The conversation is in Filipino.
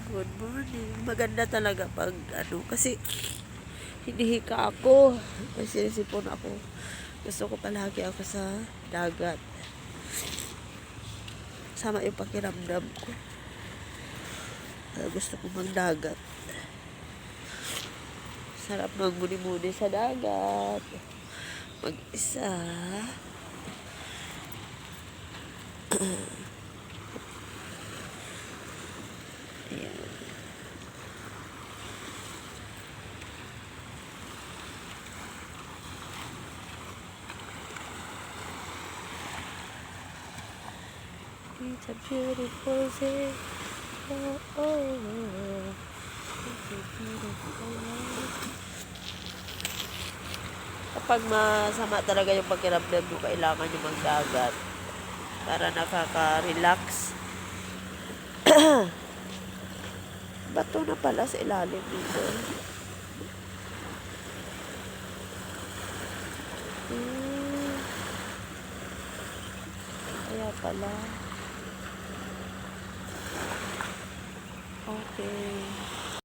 Good morning. Maganda talaga pag kasi hinihika ako. Kasi sinisipon ako. Gusto ko palagi ako sa dagat. Sama yung pakiramdam ko. Gusto ko magdagat. Sarap magmuni-muni sa dagat. Mag-isa. Ayan. It's a beautiful day. Oh, oh, oh. It's a beautiful day. Kapag masama talaga yung pakiramdam mo, kailangan nyo magdagat para nakaka-relax. Bato na pala sa ilalim dito. Kaya pala. Okay.